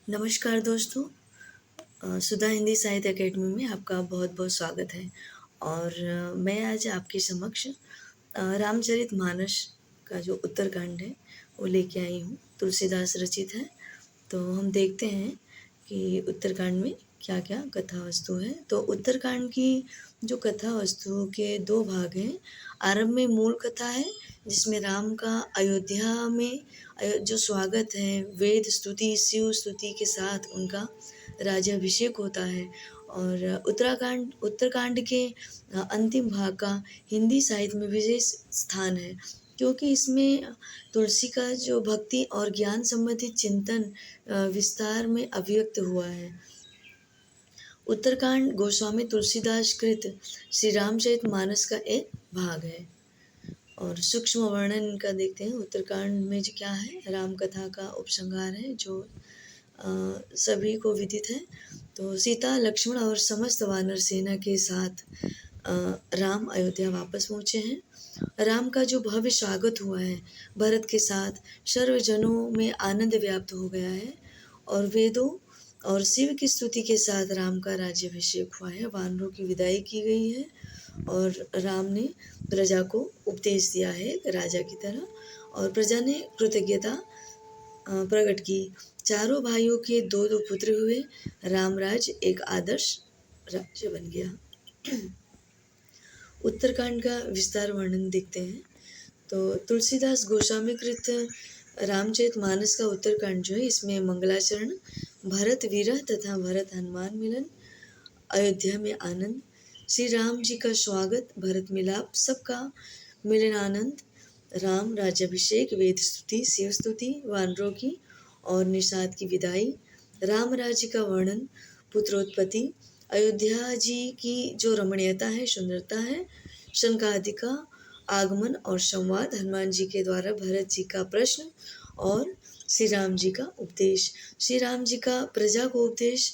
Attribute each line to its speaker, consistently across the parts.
Speaker 1: नमस्कार दोस्तों। सुधा हिंदी साहित्य अकेडमी में आपका बहुत बहुत स्वागत है। और मैं आज आपके समक्ष रामचरितमानस का जो उत्तरकांड है वो लेके आई हूँ। तुलसीदास रचित है। तो हम देखते हैं कि उत्तरकांड में क्या क्या कथा वस्तु है। तो उत्तरकांड की जो कथा वस्तु के दो भाग हैं। आरंभ में मूल कथा है जिसमें राम का अयोध्या में जो स्वागत है, वेद स्तुति शिव स्तुति के साथ उनका राज्याभिषेक होता है। और उत्तरकांड के अंतिम भाग का हिंदी साहित्य में विशेष स्थान है, क्योंकि इसमें तुलसी का जो भक्ति और ज्ञान संबंधित चिंतन विस्तार में अभिव्यक्त हुआ है। उत्तरकांड गोस्वामी तुलसीदास कृत श्री रामचरितमानस का एक भाग है। और सूक्ष्म वर्णन इनका देखते हैं। उत्तरकांड में जो क्या है, राम कथा का उपसंहार है जो सभी को विदित है। तो सीता, लक्ष्मण और समस्त वानर सेना के साथ राम अयोध्या वापस पहुँचे हैं। राम का जो भव्य स्वागत हुआ है भरत के साथ, सर्वजनों में आनंद व्याप्त हो गया है। और वेदों और शिव की स्तुति के साथ राम का राज्याभिषेक हुआ है। वानरों की विदाई की गई है और राम ने प्रजा को उपदेश दिया है राजा की तरह, और प्रजा ने कृतज्ञता प्रकट की। चारों भाइयों के दो दो पुत्र हुए। रामराज एक आदर्श राज्य बन गया। उत्तरकांड का विस्तार वर्णन देखते हैं। तो तुलसीदास गोस्वामी कृत रामचरितमानस का उत्तरकांड जो है, इसमें मंगलाचरण, भरत विरह तथा भरत हनुमान मिलन, अयोध्या में आनंद, श्री राम जी का स्वागत, भरत मिलाप, सबका मिलन आनंद, राम राज्याभिषेक, वेद स्तुति, शिव स्तुति, वानरों की और निषाद की विदाई, राम राज्य का वर्णन, पुत्रोत्पत्ति, अयोध्या जी की जो रमणीयता है, सुंदरता है, शनकादि का आगमन और संवाद, हनुमान जी के द्वारा भरत जी का प्रश्न और श्री राम जी का उपदेश, श्री राम जी का प्रजा को उपदेश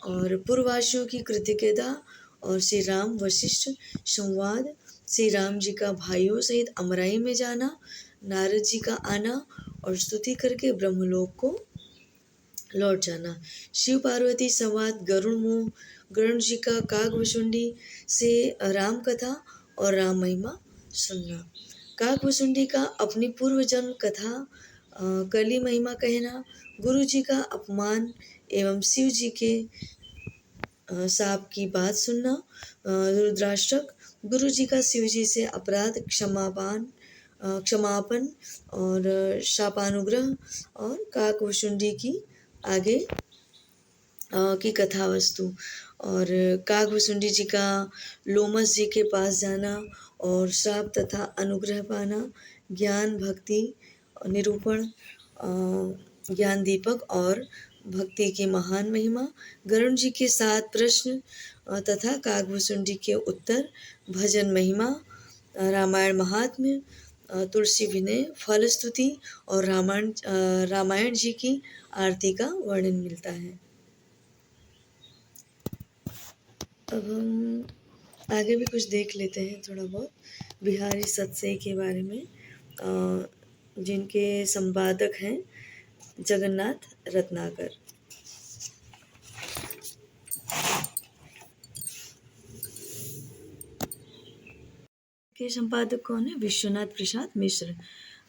Speaker 1: और पूर्ववासियों की कृतज्ञता और श्री राम वशिष्ठ संवाद, श्री राम जी का भाइयों सहित अमराई में जाना, नारद जी का आना और स्तुति करके ब्रह्मलोक को लौट जाना, शिव पार्वती संवाद, गरुण मुंह, गरुण जी का काकभुसुंडी से राम कथा और राम महिमा सुनना, काकभुसुंडी का अपनी पूर्व जन्म कथा, कली महिमा कहना, गुरु जी का अपमान एवं शिव जी के साप की बात सुनना, रुद्राष्टक, गुरु जी का शिव जी से अपराध क्षमापन और शापानुग्रह, और काकभुसुंडी की आगे की कथा वस्तु, और काकभुसुंडी जी का लोमस जी के पास जाना और श्राप तथा अनुग्रह पाना, ज्ञान भक्ति निरूपण, ज्ञान दीपक और भक्ति की महान महिमा, गरुण जी के साथ प्रश्न तथा काकभुसुंडी के उत्तर, भजन महिमा, रामायण महात्म्य, तुलसी विनय, फल स्तुति और रामायण जी की आरती का वर्णन मिलता है। अब हम आगे भी कुछ देख लेते हैं थोड़ा बहुत। बिहारी सतसई के बारे में, जिनके संपादक हैं जगन्नाथ रत्नाकर। के संपादक कौन है? विश्वनाथ प्रसाद मिश्र।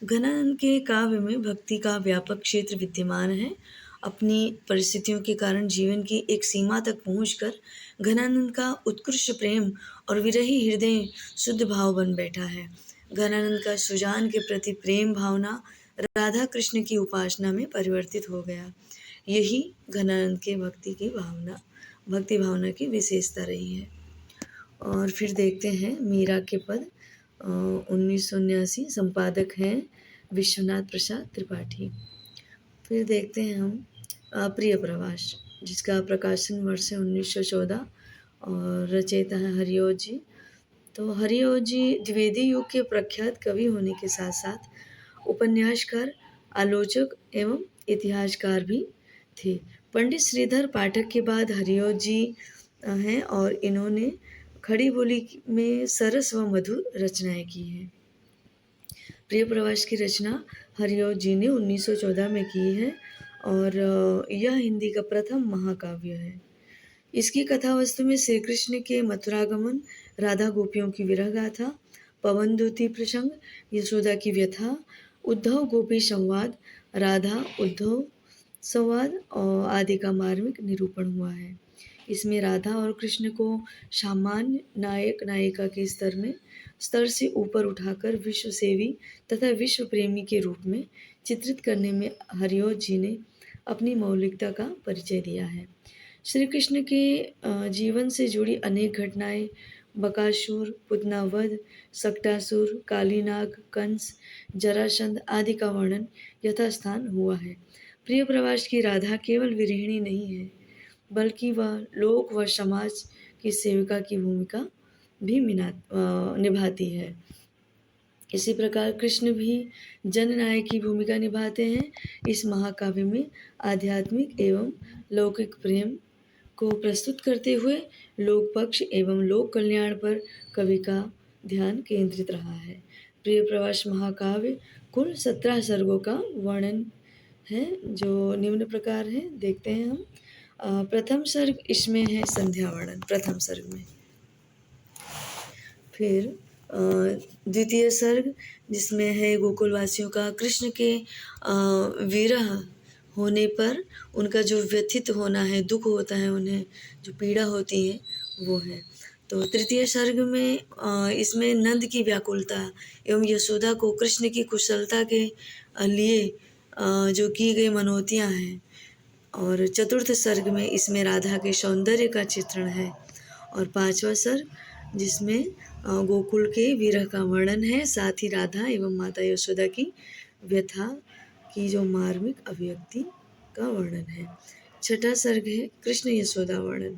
Speaker 1: घनानंद के काव्य में भक्ति का व्यापक क्षेत्र विद्यमान है। अपनी परिस्थितियों के कारण जीवन की एक सीमा तक पहुंचकर घनानंद का उत्कृष्ट प्रेम और विरही हृदय शुद्ध भाव बन बैठा है। घनानंद का सुजान के प्रति प्रेम भावना राधा कृष्ण की उपासना में परिवर्तित हो गया। यही घनानंद के भक्ति भावना की विशेषता रही है। और फिर देखते हैं मीरा के पद, 1979, संपादक हैं विश्वनाथ प्रसाद त्रिपाठी। फिर देखते हैं हम प्रिय प्रवास, जिसका प्रकाशन वर्ष है 1914 और रचयिता है हरिओज जी। तो हरिओज जी द्विवेदी युग के प्रख्यात कवि होने के साथ साथ उपन्यासकार, आलोचक एवं इतिहासकार भी थे। पंडित श्रीधर पाठक के बाद हरिओज जी हैं और इन्होंने खड़ी बोली में सरस व मधुर रचनाएं की हैं। प्रिय प्रवास की रचना हरिओज जी ने 1914 में की है और यह हिंदी का प्रथम महाकाव्य है। इसकी कथा वस्तु में श्री कृष्ण के मथुरागमन, राधा गोपियों की विरह गाथा, पवन द्युति प्रसंग, यशोदा की व्यथा, उद्धव गोपी संवाद, राधा उद्धव संवाद और आदि का मार्मिक निरूपण हुआ है। इसमें राधा और कृष्ण को सामान्य नायक नायिका के स्तर से ऊपर उठाकर विश्व सेवी तथा विश्व प्रेमी के रूप में चित्रित करने में हरिओत जी ने अपनी मौलिकता का परिचय दिया है। श्री कृष्ण के जीवन से जुड़ी अनेक घटनाएं, बकासुर, पुतनावध, सक्टासुर, कालीनाग, कंस, जरासंध आदि का वर्णन यथास्थान हुआ है। प्रिय प्रवास की राधा केवल विरहिणी नहीं है, बल्कि वह लोक व समाज की सेविका की भूमिका भी निभाती है। इसी प्रकार कृष्ण भी जननायक की भूमिका निभाते हैं। इस महाकाव्य में आध्यात्मिक एवं लौकिक प्रेम को प्रस्तुत करते हुए लोक पक्ष एवं लोक कल्याण पर कवि का ध्यान केंद्रित रहा है। प्रिय प्रवास महाकाव्य कुल 17 सर्गों का वर्णन है, जो निम्न प्रकार है। देखते हैं हम। प्रथम सर्ग इसमें है संध्या वर्णन, प्रथम सर्ग में। फिर द्वितीय सर्ग जिसमें है गोकुलवासियों का कृष्ण के विरह होने पर उनका जो व्यथित होना है, दुख होता है, उन्हें जो पीड़ा होती है वो है। तो तृतीय सर्ग में इसमें नंद की व्याकुलता एवं यशोदा को कृष्ण की कुशलता के लिए जो की गई मनोतियाँ हैं। और चतुर्थ सर्ग में इसमें राधा के सौंदर्य का चित्रण है। और पांचवा सर्ग जिसमें गोकुल के विरह का वर्णन है, साथ ही राधा एवं माता यशोदा की व्यथा की जो मार्मिक अभिव्यक्ति का वर्णन है। छठा सर्ग है कृष्ण यशोदा वर्णन।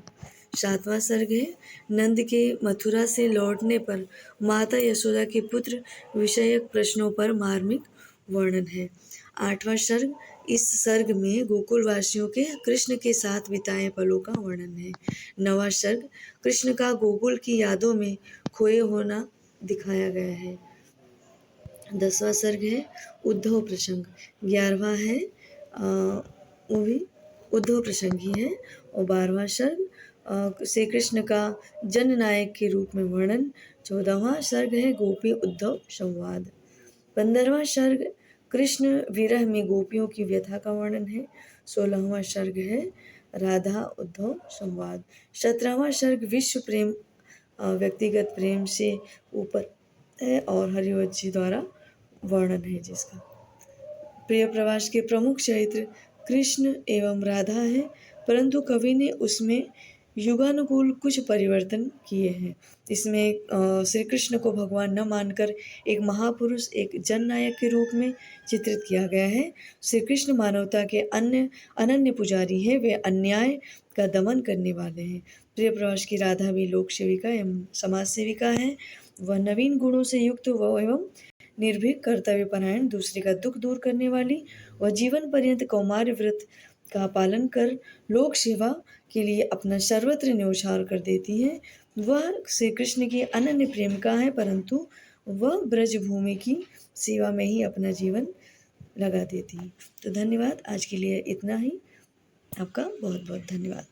Speaker 1: सातवां सर्ग है नंद के मथुरा से लौटने पर माता यशोदा के पुत्र विषयक प्रश्नों पर मार्मिक वर्णन है। आठवां सर्ग, इस सर्ग में गोकुलवासियों के कृष्ण के साथ बिताए पलों का वर्णन है। नवां सर्ग कृष्ण का गोकुल की यादों में खोए होना दिखाया गया है। 10वां सर्ग है उद्धव प्रसंग। 11वां है वो भी उद्धव प्रसंग ही है। और 12वां सर्ग श्री कृष्ण का जननायक के रूप में वर्णन। 14वां सर्ग है गोपी उद्धव संवाद। 15वां सर्ग कृष्ण विरह में गोपियों की व्यथा का वर्णन है। 16वां सर्ग है राधा उद्धव संवाद। 17वां सर्ग विश्व प्रेम व्यक्तिगत प्रेम से ऊपर है और हरिओत जी द्वारा वर्णन है जिसका। प्रिय प्रवास के प्रमुख चरित्र कृष्ण एवं राधा है, परंतु कवि ने उसमें युगानुकूल कुछ परिवर्तन किए हैं। इसमें श्री कृष्ण को भगवान न मानकर एक महापुरुष, एक जननायक के रूप में चित्रित किया गया है। श्री कृष्ण मानवता के अनन्य पुजारी हैं, वे अन्याय का दमन करने वाले हैं। प्रिय प्रवास की राधा भी लोक सेविका एवं समाज सेविका है। वह नवीन गुणों से युक्त एवं निर्भीक, कर्तव्यपरायण, दूसरे का दुख दूर करने वाली, वह जीवन पर्यंत कौमार्य व्रत का पालन कर लोक सेवा के लिए अपना सर्वत्र न्यौछावर कर देती है। वह श्री कृष्ण की अनन्य प्रेमिका है, परंतु वह ब्रजभूमि की सेवा में ही अपना जीवन लगा देती है। तो धन्यवाद, आज के लिए इतना ही। आपका बहुत बहुत धन्यवाद।